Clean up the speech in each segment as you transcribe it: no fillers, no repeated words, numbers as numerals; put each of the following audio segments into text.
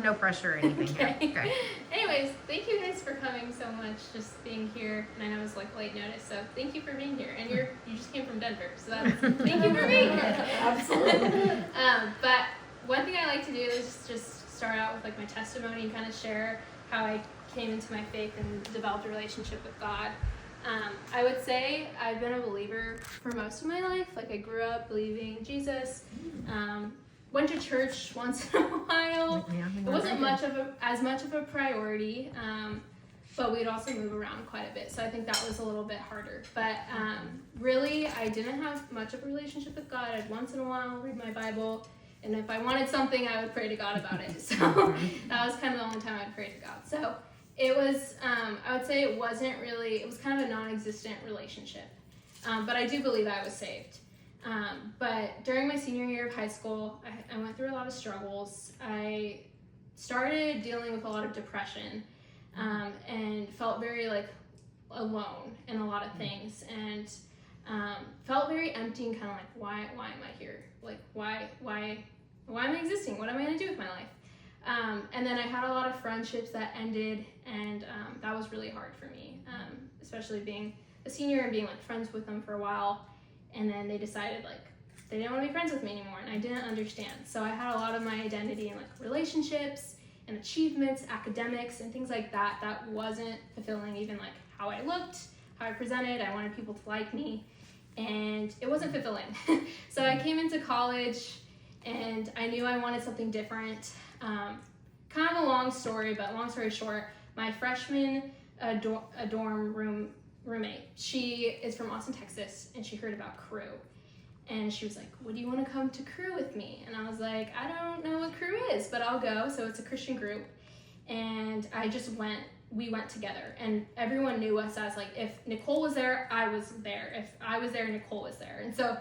no pressure or anything. Okay. Anyways, thank you guys for coming so much, just being here. And I know it was like late notice, so thank you for being here. And you just came from Denver, so that's thank you for being here. Absolutely. But one thing I like to do is just start out with like my testimony and kind of share how I came into my faith and developed a relationship with God. I would say I've been a believer for most of my life. Like I grew up believing Jesus. Went to church once in a while. Yeah, it wasn't as much of a priority, but we'd also move around quite a bit. So I think that was a little bit harder. But really, I didn't have much of a relationship with God. I'd once in a while read my Bible. And if I wanted something, I would pray to God about it. So that was kind of the only time I'd pray to God. So it was, I would say it was kind of a non-existent relationship. But I do believe I was saved. But during my senior year of high school, I went through a lot of struggles. I started dealing with a lot of depression, and felt very like alone in a lot of things, and felt very empty and kind of like, why am I here? Like, why am I existing? What am I going to do with my life? And then I had a lot of friendships that ended, and that was really hard for me, especially being a senior and being like friends with them for a while. And then they decided like they didn't want to be friends with me anymore, and I didn't understand. So I had a lot of my identity in like relationships and achievements, academics, and things like that that wasn't fulfilling even like how I looked, how I presented. I wanted people to like me, and it wasn't fulfilling. So I came into college, and I knew I wanted something different. Kind of a long story, but long story short, my freshman dorm room roommate, she is from Austin, Texas, and she heard about Crew, and she was like, would you want to come to Crew with me? And I was like, I don't know what Crew is, but I'll go. So it's a Christian group, and we went together, and everyone knew us as like, if Nicole was there, I was there. If I was there, Nicole was there. And so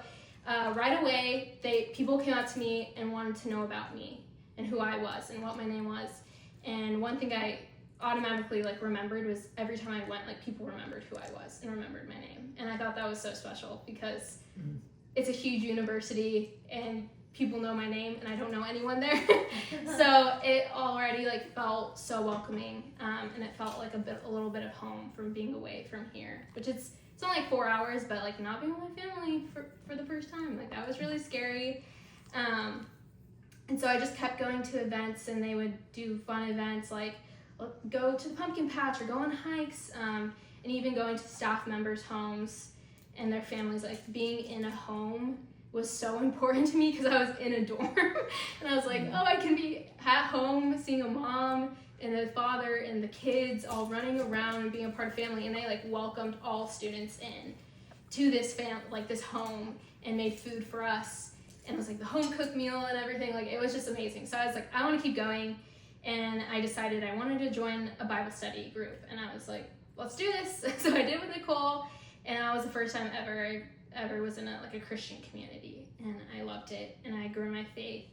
right away, people came up to me and wanted to know about me and who I was and what my name was. And one thing I automatically like remembered was every time I went, like people remembered who I was and remembered my name. And I thought that was so special because it's a huge university and people know my name and I don't know anyone there. So it already like felt so welcoming, and it felt like a little bit of home from being away from here, which it's only like 4 hours, but like not being with my family for the first time, like that was really scary. And so I just kept going to events, and they would do fun events like go to the pumpkin patch or go on hikes, and even going to staff members' homes and their families. Like being in a home was so important to me because I was in a dorm and I was like, oh, I can be at home seeing a mom and a father and the kids all running around and being a part of family. And they like welcomed all students in to this this home and made food for us. And it was like the home cooked meal and everything. Like it was just amazing. So I was like, I want to keep going. And I decided I wanted to join a Bible study group. And I was like, let's do this. So I did with Nicole. And that was the first time I ever was in a Christian community. And I loved it. And I grew my faith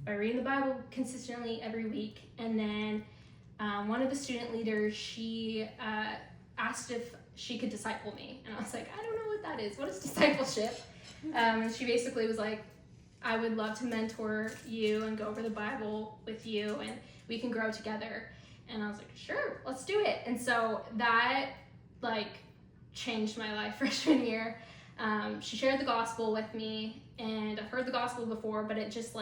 by reading the Bible consistently every week. And then one of the student leaders, she asked if she could disciple me. And I was like, I don't know what that is. What is discipleship? And she basically was like, I would love to mentor you and go over the Bible with you, and we can grow together. And I was like, sure, let's do it. And so that changed my life freshman year. She shared the gospel with me, and I've heard the gospel before, but it just all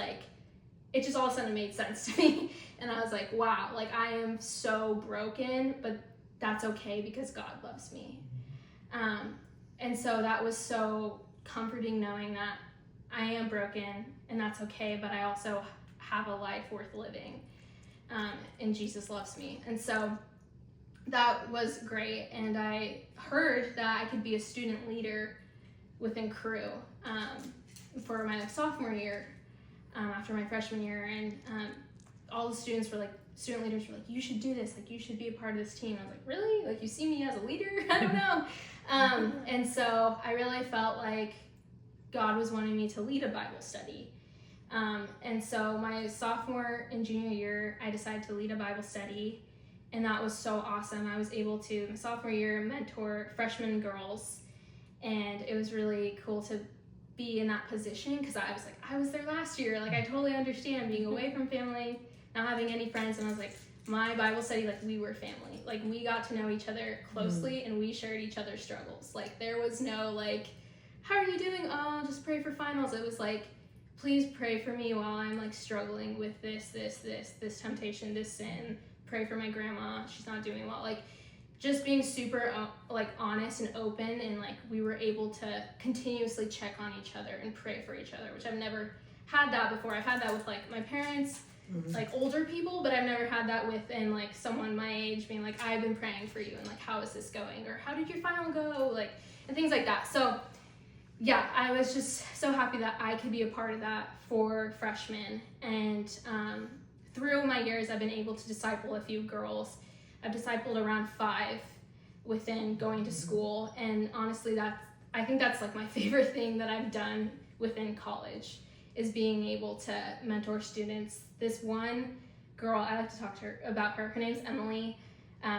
of a sudden made sense to me. And I was like, wow, I am so broken, but that's okay because God loves me. And so that was so comforting, knowing that I am broken and that's okay, but I also have a life worth living, and Jesus loves me. And so that was great. And I heard that I could be a student leader within Crew for my sophomore year, after my freshman year. And all the students were student leaders were like, you should do this, you should be a part of this team. I was like, really? You see me as a leader? I don't know. And so I really felt like God was wanting me to lead a Bible study. And so my sophomore and junior year, I decided to lead a Bible study, and that was so awesome. I was able to, my sophomore year, mentor freshman girls, and it was really cool to be in that position because I was there last year. I totally understand being away from family, not having any friends, and I was like, my Bible study, like, we were family. Like, we got to know each other closely, and we shared each other's struggles. Like, there was no, like, how are you doing? Oh, just pray for finals. It was like, please pray for me while I'm, like, struggling with this temptation, this sin. Pray for my grandma. She's not doing well. Like, just being super, like, honest and open, and, like, we were able to continuously check on each other and pray for each other, which I've never had that before. I've had that with, like, my parents, like, older people, but I've never had that within, like, someone my age being like, I've been praying for you, and, like, how is this going? Or how did your final go? Like, and things like that. So, yeah, I was just so happy that I could be a part of that for freshmen. And through my years, I've been able to disciple a few girls. I've discipled around 5 within going to school. And honestly, I think that's, like, my favorite thing that I've done within college, is being able to mentor students. This one girl, I like to talk to her about her. Her name's Emily.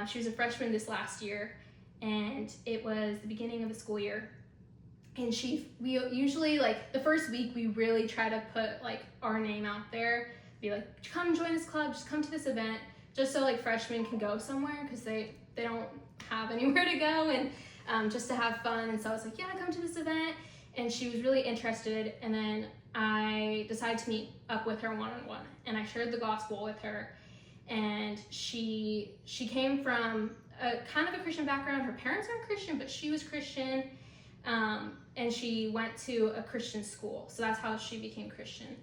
She was a freshman this last year, and it was the beginning of the school year. And we usually, like, the first week, we really try to put, like, our name out there, be like, come join this club, just come to this event, just so, like, freshmen can go somewhere, because they don't have anywhere to go, and just to have fun. And so I was like, yeah, come to this event. And she was really interested, and then I decided to meet up with her one-on-one, and I shared the gospel with her. And she came from a kind of a Christian background. Her parents aren't Christian, but she was Christian, and she went to a Christian school, so that's how she became Christian.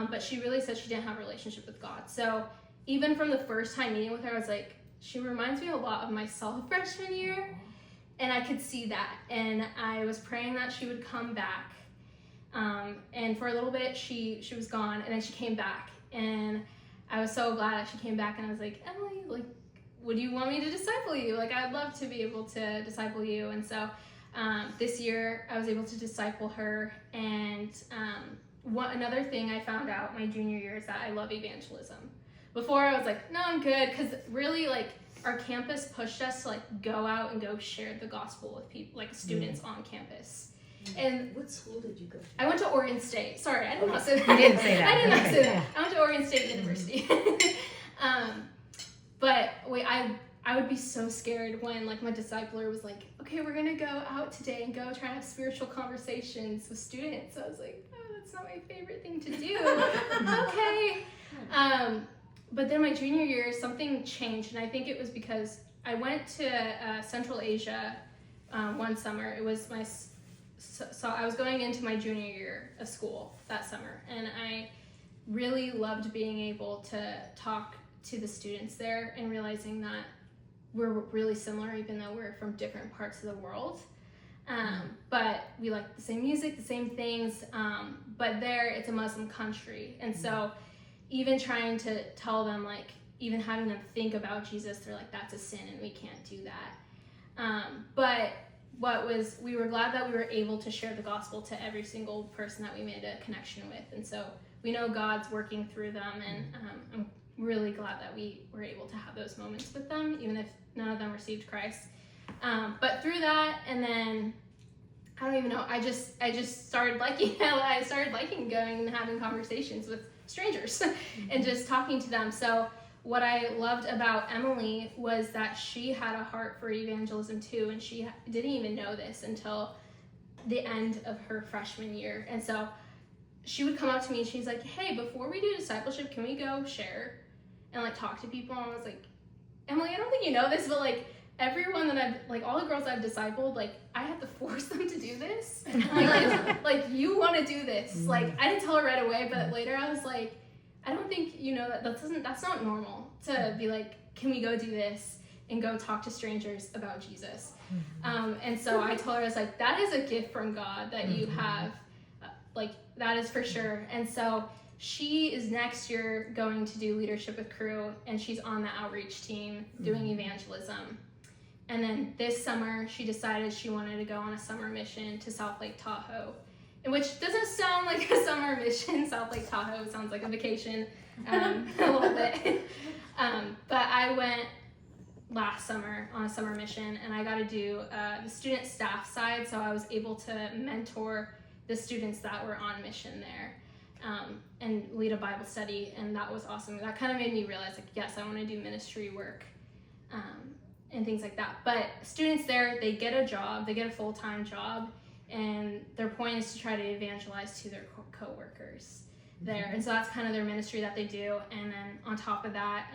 But she really said she didn't have a relationship with God. So even from the first time meeting with her, I was like, she reminds me a lot of myself freshman year, and I could see that. And I was praying that she would come back. And for a little bit, she was gone, and then she came back, and I was so glad that she came back. And I was like, Emily, like, would you want me to disciple you? Like, I'd love to be able to disciple you. And so this year I was able to disciple her. And another thing I found out my junior year is that I love evangelism. Before, I was like, no, I'm good, because really, like, our campus pushed us to, like, go out and go share the gospel with people, like, students on campus. And what school did you go to? I went to Oregon State. Sorry, I did not say that. You didn't say that. I did not say that. I went to Oregon State University. But wait, I would be so scared when, like, my discipler was like, okay, we're gonna go out today and go try to have spiritual conversations with students. I was like, oh, that's not my favorite thing to do. Okay. But then my junior year, something changed, and I think it was because I went to Central Asia one summer. It was so I was going into my junior year of school that summer, and I really loved being able to talk to the students there and realizing that we're really similar, even though we're from different parts of the world. But we like the same music, the same things, but there it's a Muslim country. And so even trying to tell them, like, even having them think about Jesus, they're like, that's a sin and we can't do that. But we were glad that we were able to share the gospel to every single person that we made a connection with. And so we know God's working through them, and I'm really glad that we were able to have those moments with them, even if none of them received Christ. But through that, and then I don't even know, I just started liking I started liking going and having conversations with strangers and just talking to them. So what I loved about Emily was that she had a heart for evangelism too, and she didn't even know this until the end of her freshman year. And so she would come up to me and she's like, hey, before we do discipleship, can we go share and, like, talk to people? And I was like, Emily, I don't think you know this, but, like, everyone that all the girls I've discipled, like, I had to force them to do this. Like, you want to do this. Like, I didn't tell her right away, but later I was like, I don't think you know that's not normal to be like, can we go do this and go talk to strangers about Jesus? And so I told her, I was like, that is a gift from God that you have, like, that is for sure. And so she is next year going to do leadership with Crew, and she's on the outreach team doing evangelism. And then this summer, she decided she wanted to go on a summer mission to South Lake Tahoe, which doesn't sound like a summer mission. South Lake Tahoe sounds like a vacation a little bit. But I went last summer on a summer mission, and I got to do the student staff side, so I was able to mentor the students that were on mission there. and lead a Bible study, and that was awesome. That kind of made me realize, like, yes, I want to do ministry work and things like that. But students there, they get a job, they get a full-time job, and their point is to try to evangelize to their co-workers there. And so that's kind of their ministry that they do. And then on top of that,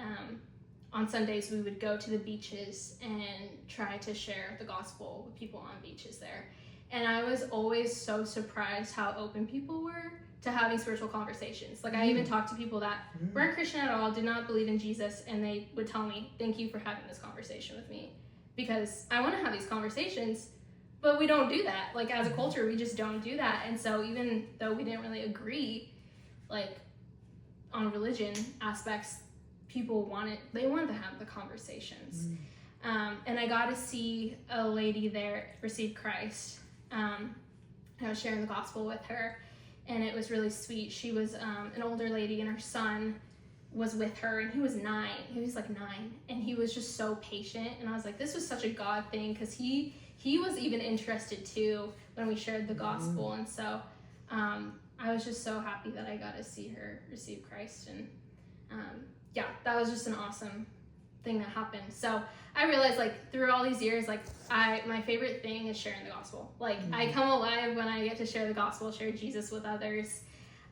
on Sundays, we would go to the beaches and try to share the gospel with people on beaches there. And I was always so surprised how open people were to having spiritual conversations. Like, I even talked to people that weren't Christian at all, did not believe in Jesus, and they would tell me, thank you for having this conversation with me, because I want to have these conversations, but we don't do that. Like, as a culture, we just don't do that. And so even though we didn't really agree, like, on religion aspects, people wanted to have the conversations. And I got to see a lady there receive Christ. I was sharing the gospel with her, and it was really sweet. She was an older lady, and her son was with her, and he was 9. He was like 9, and he was just so patient. And I was like, this was such a God thing, because he was even interested too when we shared the gospel. And so I was just so happy that I got to see her receive Christ. And yeah, that was just an awesome thing that happened. So I realized, like, through all these years, like, my favorite thing is sharing the gospel. Like, I come alive when I get to share the gospel, share Jesus with others.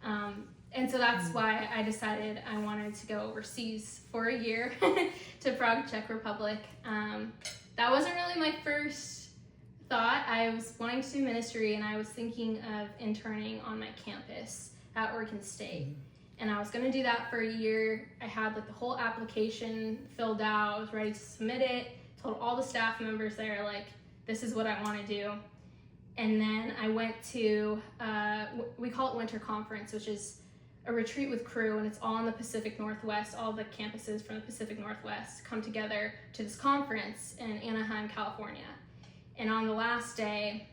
And so that's why I decided I wanted to go overseas for a year to Prague, Czech Republic. That wasn't really my first thought. I was wanting to do ministry, and I was thinking of interning on my campus at Oregon State. And I was going to do that for a year. I had, like, the whole application filled out. I was ready to submit it. Told all the staff members there, like, this is what I want to do. And then I went to, we call it Winter Conference, which is a retreat with crew, and it's all in the Pacific Northwest. All the campuses from the Pacific Northwest come together to this conference in Anaheim, California. And on the last day,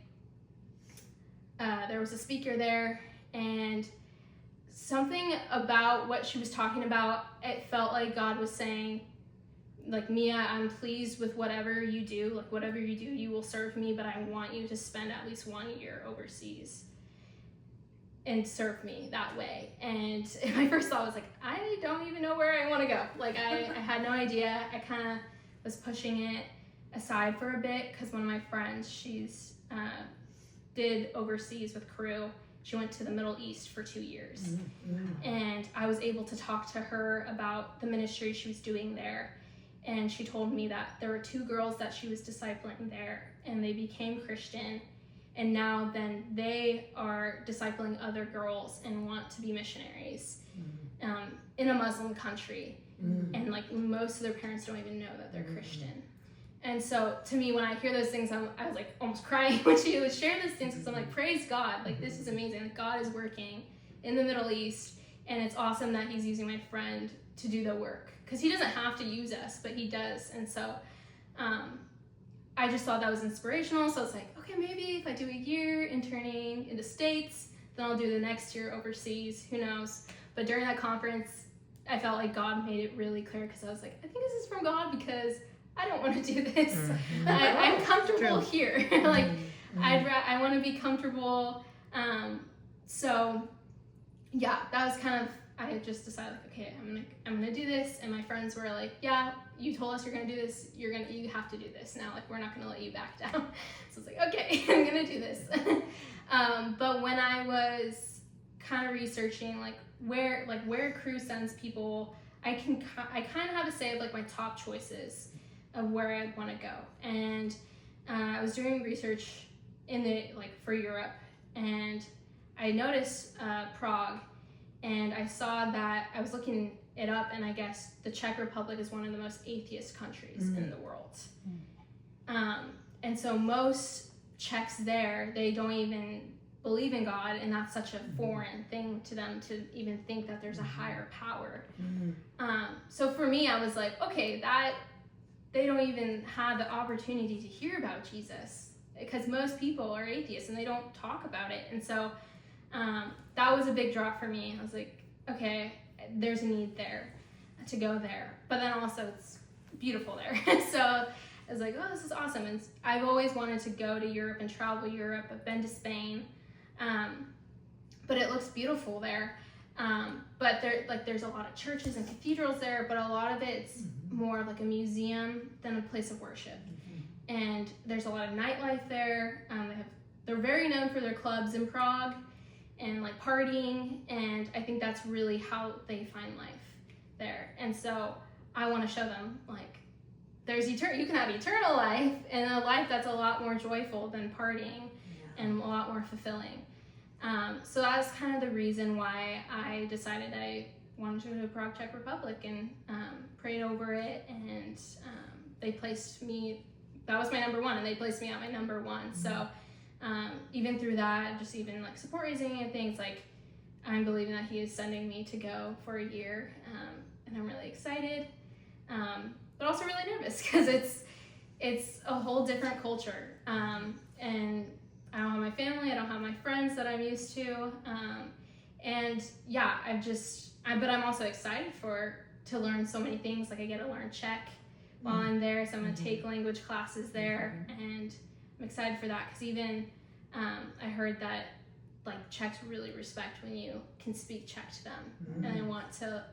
there was a speaker there, and something about what she was talking about, it felt like God was saying, like, Mia, I'm pleased with whatever you do. Like, whatever you do, you will serve me, but I want you to spend at least 1 year overseas and serve me that way. And my first thought was, like, I don't even know where I want to go. Like, I had no idea. I kind of was pushing it aside for a bit, because one of my friends, she's did overseas with crew. She went to the Middle East for 2 years. And I was able to talk to her about the ministry she was doing there. And she told me that there were 2 girls that she was discipling there, and they became Christian. And now then they are discipling other girls and want to be missionaries in a Muslim country. And, like, most of their parents don't even know that they're Christian. And so to me, when I hear those things, I was like almost crying when she would share those things, because I'm like, praise God, like, this is amazing. Like, God is working in the Middle East, and it's awesome that he's using my friend to do the work, because he doesn't have to use us, but he does. And so I just thought that was inspirational. So it's like, okay, maybe if I do a year interning in the States, then I'll do the next year overseas, who knows. But during that conference, I felt like God made it really clear, because I was like, I think this is from God, because I don't want to do this. I'm comfortable here. Like, I want to be comfortable. So yeah, that was kind of, I just decided, like, okay, I'm gonna do this. And my friends were like, yeah, you told us you're gonna do this. You have to do this now. Like, we're not gonna let you back down. So it's like, okay, I'm gonna do this. But when I was kind of researching, like, where crew sends people, I kind of have a say of, like, my top choices of where I want to go. And I was doing research for Europe, and I noticed Prague, and I saw that, I was looking it up, and I guess the Czech Republic is one of the most atheist countries in the world. And so most Czechs there, they don't even believe in God, and that's such a foreign thing to them to even think that there's a higher power. So for me, I was like, okay, that they don't even have the opportunity to hear about Jesus, because most people are atheists and they don't talk about it. And so that was a big drop for me. I was like, okay, there's a need there to go there, but then also it's beautiful there. So I was like, oh, this is awesome. And I've always wanted to go to Europe and travel Europe. I've been to Spain, but it looks beautiful there. But there's a lot of churches and cathedrals there, but a lot of it's more of like a museum than a place of worship. And there's a lot of nightlife there. They're very known for their clubs in Prague and like partying, and I think that's really how they find life there. And so I want to show them like you can have eternal life, and a life that's a lot more joyful than partying and a lot more fulfilling. So that's kind of the reason why I decided I wanted to go to Prague, Czech Republic, and prayed over it, and they placed me, that was my number one, and they placed me at my number one. So even through that, just even like support raising and things, like I'm believing that he is sending me to go for a year, and I'm really excited, but also really nervous because it's a whole different culture, and I don't have my family, I don't have my friends that I'm used to, and yeah, but I'm also excited to learn so many things. Like I get to learn Czech while I'm there, so I'm going to take language classes there, and I'm excited for that because even I heard that like Czechs really respect when you can speak Czech to them, and they want to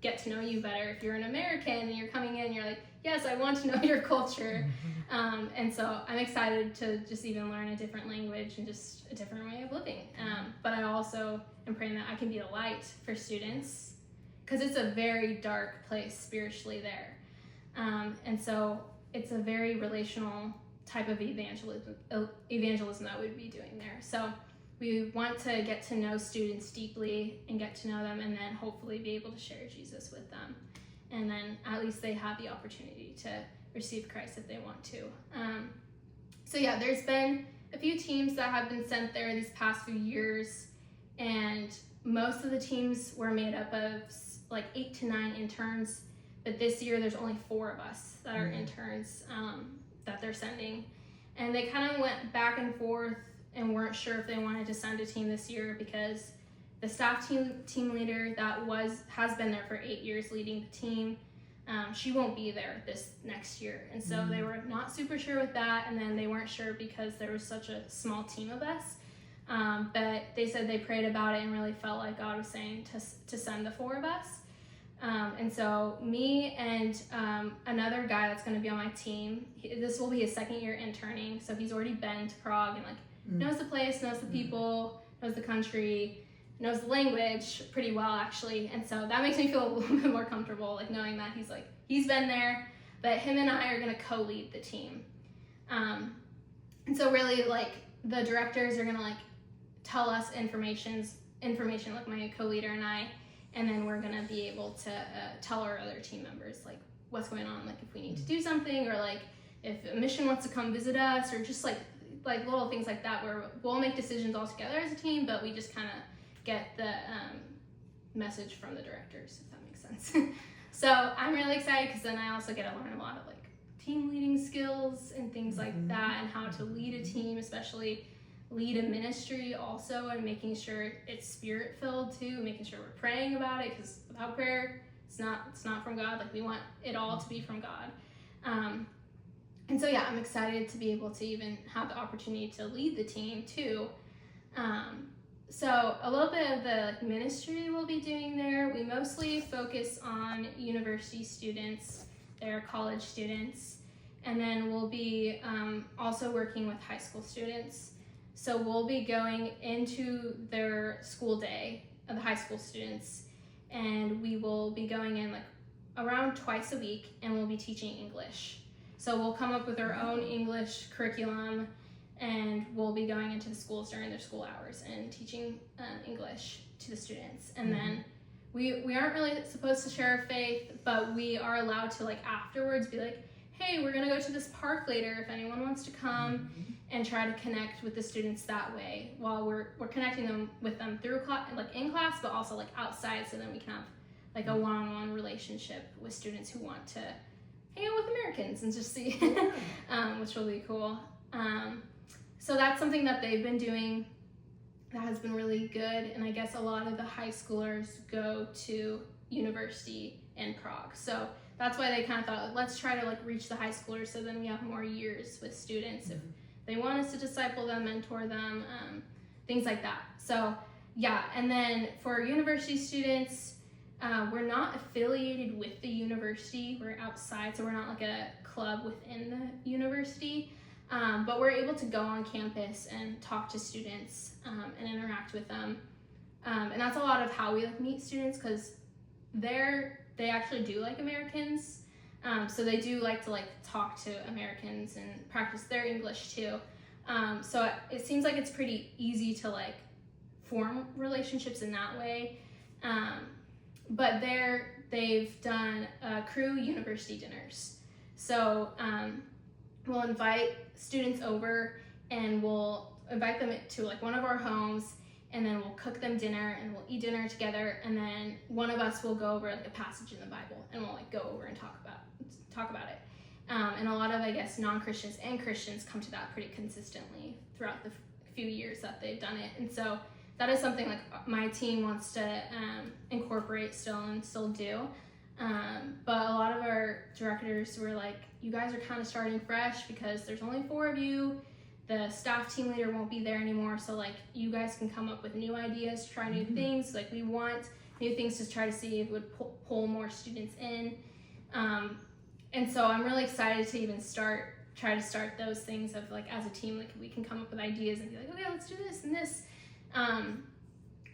get to know you better. If you're an American and you're coming in, you're like, yes, I want to know your culture, and so I'm excited to just even learn a different language and just a different way of living. But I also am praying that I can be a light for students because it's a very dark place spiritually there. And so it's a very relational type of evangelism that we'd be doing there. So we want to get to know students deeply and get to know them, and then hopefully be able to share Jesus with them. And then at least they have the opportunity to receive Christ if they want to. So yeah, there's been a few teams that have been sent there these past few years, and most of the teams were made up of like 8 to 9 interns. But this year, there's only 4 of us that are interns that they're sending. And they kind of went back and forth and weren't sure if they wanted to send a team this year because the staff team leader that has been there for 8 years leading the team, she won't be there this next year. And so they were not super sure with that, and then they weren't sure because there was such a small team of us. But they said they prayed about it and really felt like God was saying to send the 4 of us. And so me and another guy that's going to be on my team, this will be his 2nd year interning, so he's already been to Prague and like knows the place, knows the people, knows the country, knows the language pretty well actually, and so that makes me feel a little bit more comfortable, like knowing that he's been there, but him and I are going to co-lead the team. And so really like the directors are going to like tell us information like my co-leader and I, and then we're going to be able to tell our other team members like what's going on, like if we need to do something, or like if a mission wants to come visit us, or just like little things like that where we'll make decisions all together as a team, but we just kind of get the message from the directors, if that makes sense. So I'm really excited because then I also get to learn a lot of like team leading skills and things like that, and how to lead a team, especially lead a ministry also, and making sure it's spirit filled too, making sure we're praying about it, because without prayer it's not from God. Like we want it all to be from God. And so yeah, I'm excited to be able to even have the opportunity to lead the team too. So a little bit of the ministry we'll be doing there. We mostly focus on university students, they're college students, and then we'll be also working with high school students. So we'll be going into their school day of the high school students, and we will be going in like around twice a week, and we'll be teaching English. So we'll come up with our own English curriculum, and we'll be going into the schools during their school hours and teaching English to the students. And then we aren't really supposed to share our faith, but we are allowed to like afterwards be like, hey, we're gonna go to this park later if anyone wants to come, and try to connect with the students that way while we're connecting them with them through like in class, but also like outside, so then we can have like a one-on-one relationship with students who want to hang out with Americans and just see, which will be cool. So that's something that they've been doing that has been really good, and I guess a lot of the high schoolers go to university in Prague. So that's why they kind of thought, let's try to like reach the high schoolers, so then we have more years with students if they want us to disciple them, mentor them, things like that. So Yeah, and then for university students, we're not affiliated with the university. We're outside, so we're not like a club within the university. But we're able to go on campus and talk to students and interact with them. And that's a lot of how we like meet students, because they actually do like Americans. So they do like to like talk to Americans and practice their English too. So it seems like it's pretty easy to like form relationships in that way. But they've done Cru university dinners. So we'll invite students over and we'll invite them to like one of our homes, and then we'll cook them dinner and we'll eat dinner together, and then one of us will go over like a passage in the Bible and we'll like go over and talk about it. And a lot of, I guess, non-Christians and Christians come to that pretty consistently throughout the few years that they've done it. And so that is something like my team wants to incorporate still and still do. But a lot of our directors were like, you guys are kind of starting fresh because there's only 4 of you. The staff team leader won't be there anymore. So like you guys can come up with new ideas, try new things. Like we want new things to try to see if it would pull more students in. And so I'm really excited to even try to start those things of like as a team, like we can come up with ideas and be like, okay, let's do this and this.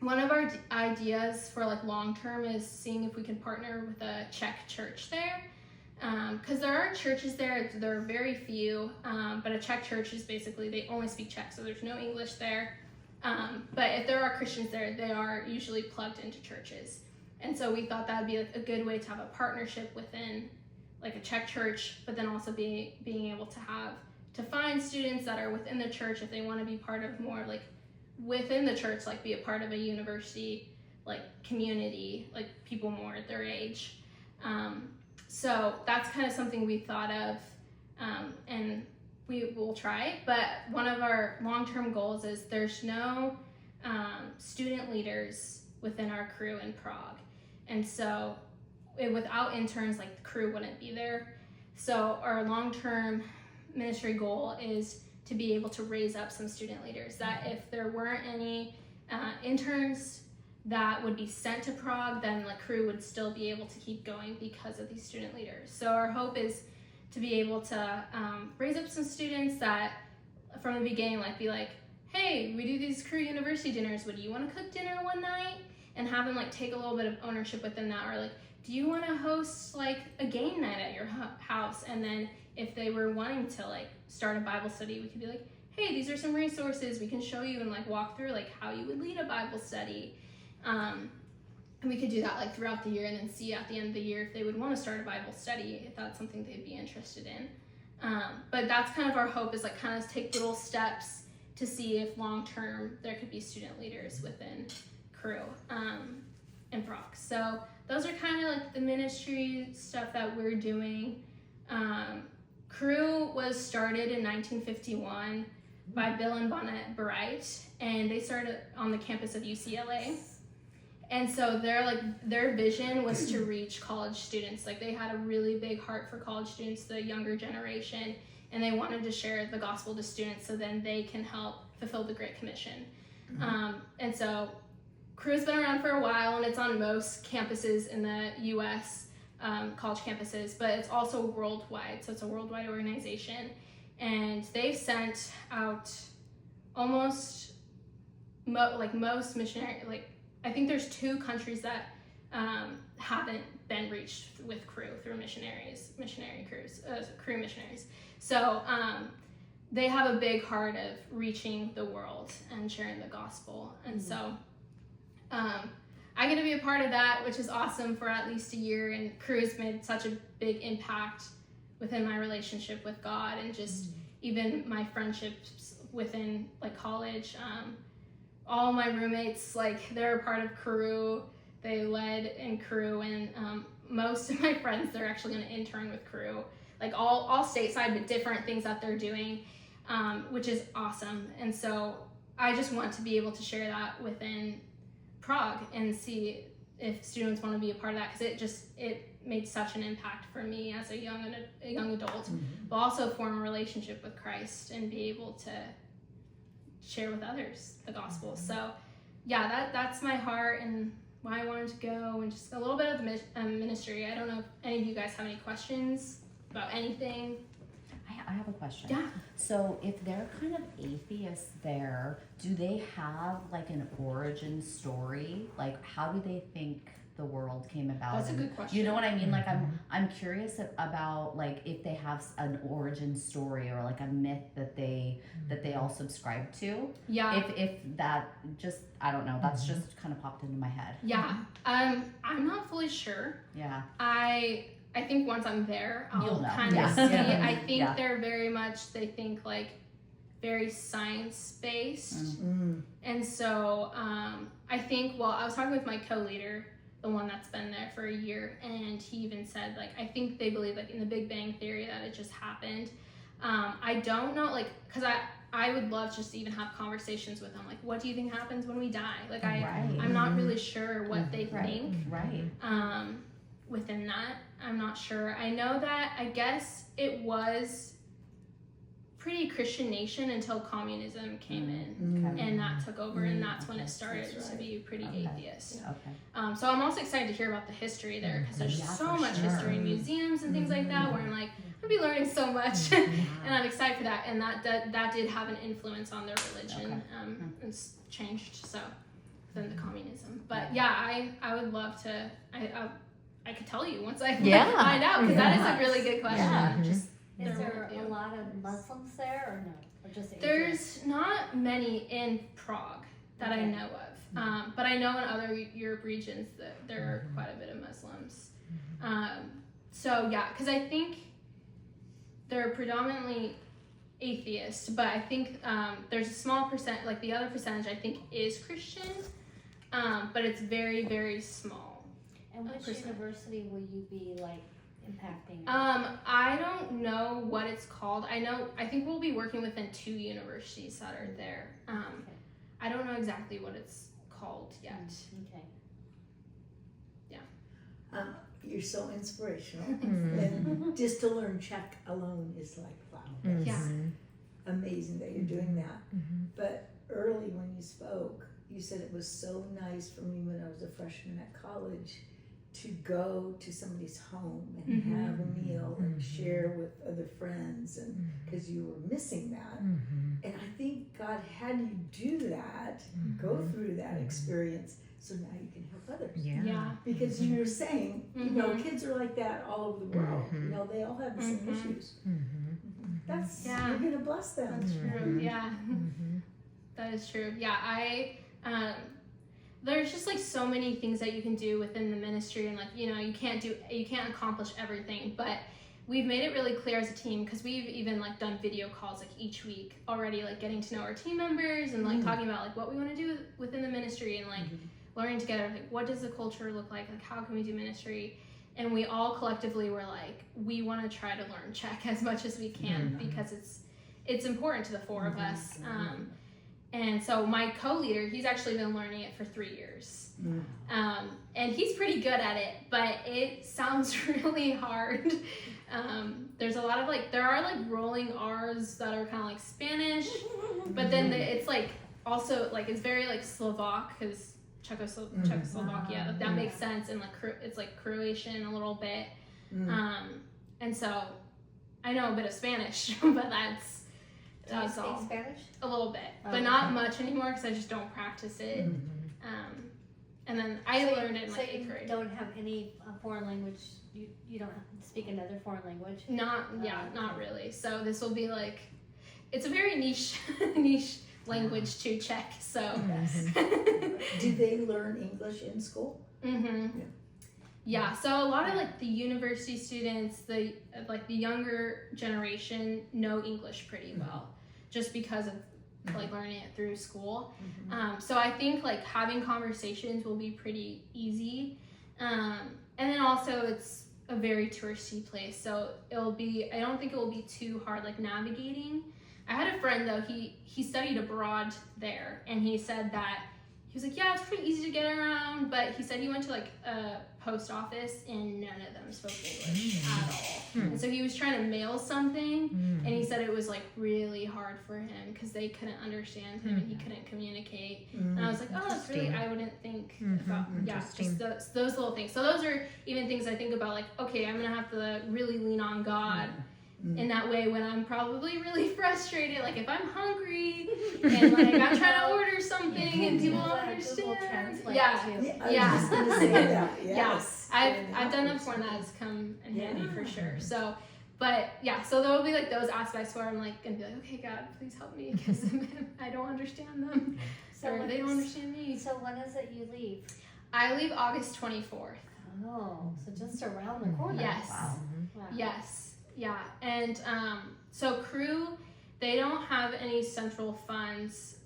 One of our ideas for like long-term is seeing if we can partner with a Czech church there. Because there are churches there are very few, but a Czech church is basically, they only speak Czech, so there's no English there. But if there are Christians there, they are usually plugged into churches. And so we thought that would be like a good way to have a partnership within like a Czech church, but then also being able to find students that are within the church if they want to be part of more like within the church, like be a part of a university, like community, like people more at their age. So that's kind of something we thought of, and we will try. But one of our long-term goals is there's no student leaders within our Cru in Prague. And so without interns, like the Cru wouldn't be there. So our long-term ministry goal is to be able to raise up some student leaders, that if there weren't any interns that would be sent to Prague, then like Cru would still be able to keep going because of these student leaders. So our hope is to be able to raise up some students that from the beginning like be like, hey, we do these Cru university dinners, would you want to cook dinner one night? And have them like take a little bit of ownership within that, or like, do you want to host like a game night at your house? And then if they were wanting to like start a Bible study, we could be like, hey, these are some resources we can show you and like walk through like how you would lead a Bible study. And we could do that like throughout the year, and then see at the end of the year if they would want to start a Bible study, if that's something they'd be interested in. But that's kind of our hope, is like kind of take little steps to see if long term there could be student leaders within Cru in Prague. So those are kind of like the ministry stuff that we're doing. Cru was started in 1951 by Bill and Bonnet Bright, and they started on the campus of UCLA. And so their vision was to reach college students. Like they had a really big heart for college students, the younger generation, and they wanted to share the gospel to students so then they can help fulfill the Great Commission. And so Cru's been around for a while, and it's on most campuses in the U.S., college campuses, but it's also worldwide. So it's a worldwide organization, and they've sent out almost most missionary, like I think there's 2 countries that haven't been reached with Cru through Cru missionaries. So they have a big heart of reaching the world and sharing the gospel. And so I get to be a part of that, which is awesome, for at least a year. And Cru has made such a big impact within my relationship with God, and just even my friendships within like college. All my roommates, like they're a part of Cru, they led in Cru, and most of my friends, they're actually going to intern with Cru, like all stateside, but different things that they're doing, which is awesome. And so I just want to be able to share that within Prague and see if students want to be a part of that, because it made such an impact for me as a young adult, but also form a relationship with Christ and be able to share with others the gospel. So that's my heart and why I wanted to go, and just a little bit of the ministry. I don't know if any of you guys have any questions about anything. I have a question. Yeah. So if they're kind of atheists there, do they have like an origin story? Like how do they think the world came about? That's a good question. You know what I mean? Like I'm curious about like if they have an origin story or like a myth that they all subscribe to. Yeah. If that just, I don't know, that's just kind of popped into my head. Yeah. I'm not fully sure. Yeah. I think once I'm there, I'll kind of see. I think they're very much, they think like very science-based. And so I think, well, I was talking with my co-leader, the one that's been there for a year, and he even said, like, I think they believe, like, in the Big Bang Theory that it just happened. I don't know, like, because I would love just to even have conversations with them, like, what do you think happens when we die? Like, I'm not really sure what they think. Within that, I'm not sure. I know that, I guess it was pretty Christian nation until communism came in, and that took over, and that's when it started to be pretty atheist. So I'm also excited to hear about the history there, because there's so much history in museums and things like that, where I'm like, I'll be learning so much, and I'm excited for that. And that did have an influence on their religion. It's changed so than the communism. But yeah, I would love to. I could tell you once I find out, because that is a really good question. Is there a lot of Muslims there, or no? Or just There's not many in Prague that I know of, but I know in other Europe regions that there are quite a bit of Muslims. So yeah, because I think they're predominantly atheist, but I think there's a small percent, like the other percentage I think is Christian, but it's very, very small. And which university will you be like impacting? I don't know what it's called. I think we'll be working within 2 universities that are there. I don't know exactly what it's called yet. Okay. Yeah. You're so inspirational. And just to learn Czech alone is like, wow. That's amazing that you're doing that. But early when you spoke, you said it was so nice for me when I was a freshman at college to go to somebody's home and have a meal and share with other friends, and because you were missing that. And I think God had you do that, go through that experience, so now you can help others. Yeah. Because you were saying, you know, kids are like that all over the world. You know, they all have the same issues. That's, you're gonna bless them. That's true. Yeah. That is true. Yeah, there's just like so many things that you can do within the ministry, and like, you know, you can't accomplish everything, but we've made it really clear as a team, because we've even like done video calls like each week already, like getting to know our team members and like talking about like what we want to do within the ministry, and like learning together, like what does the culture look like how can we do ministry. And we all collectively were like, we want to try to learn Czech as much as we can, because it's important to the 4 of us. And so my co-leader, he's actually been learning it for 3 years. And he's pretty good at it, but it sounds really hard. There's a lot of like, there are like rolling R's that are kind of like Spanish, but then it's like also like, it's very like Slovak, because Czechoslovakia, like, that makes sense. And like, it's like Croatian a little bit. And so I know a bit of Spanish, but that's all. Spanish? A little bit, but not much anymore, because I just don't practice it. And then I learned it in like 8th grade. So you don't have any foreign language, you don't speak another foreign language? Not really. So this will be like, it's a very niche language to Czech, so. Do they learn English in school? Yeah, so a lot of like the university students, the younger generation know English pretty well, just because of like learning it through school. So I think like having conversations will be pretty easy. And then also it's a very touristy place, so I don't think it will be too hard like navigating. I had a friend though, he studied abroad there, and he said that he was like, yeah, it's pretty easy to get around, but he said he went to like a post office and none of them spoke English at all. And so he was trying to mail something, and he said it was like really hard for him because they couldn't understand him and he couldn't communicate. And I was like, oh, that's really, I wouldn't think about, just those little things. So those are even things I think about, like, okay, I'm gonna have to really lean on God in that way when I'm probably really frustrated. Like if I'm hungry and like I'm trying to order something and people don't understand. I was just gonna say that. Yes. I've done that before, and that has come in handy for sure. So, but so there will be like those aspects where I'm like gonna be like, okay, God, please help me because I don't understand them, or they don't understand me. So when is it you leave? I leave August 24th. Oh, so just around the corner. Yes. Wow. Yes. Yeah. And so Crew, they don't have any central funds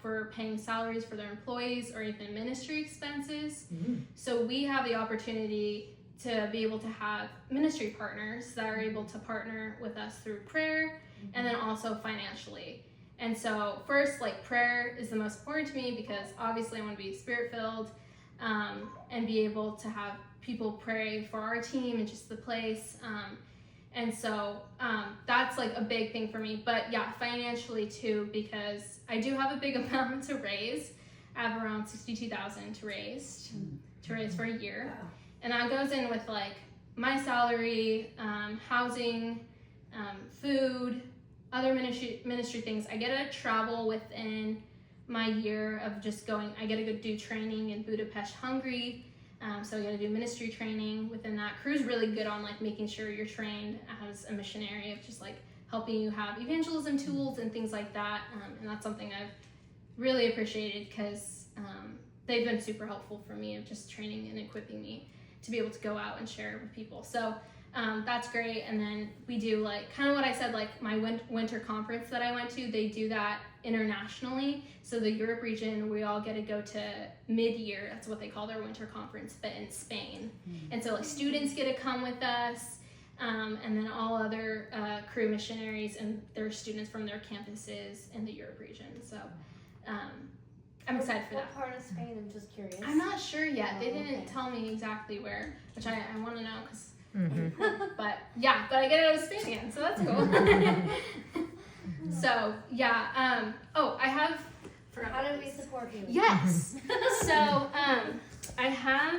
for paying salaries for their employees or even ministry expenses. So we have the opportunity to be able to have ministry partners that are able to partner with us through prayer and then also financially. And so first, like, prayer is the most important to me because obviously I want to be spirit-filled and be able to have people pray for our team and just the place. And so that's like a big thing for me. But financially too, because I do have a big amount to raise. I have around $62,000 to raise for a year. Wow. And that goes in with like my salary, housing, food, other ministry things. I get to travel within my year of just going. I get to go do training in Budapest, Hungary. So I got to do ministry training within that. Crew's really good on like making sure you're trained as a missionary of just like helping you have evangelism tools and things like that. And that's something I've really appreciated because they've been super helpful for me of just training and equipping me to be able to go out and share with people. So that's great. And then we do like kind of what I said, like my winter conference that I went to, they do that internationally. So the Europe region, we all get to go to mid-year. That's what they call their winter conference, but in Spain. And so like students get to come with us, and then all other Crew missionaries and their students from their campuses in the Europe region. So I'm excited for that. What part of Spain? I'm just curious. I'm not sure yet. They Oh, didn't okay. tell me exactly where, which I want to know because. But I get to go to Spain again, so that's cool. So I have. How do we support you? Yes. So I have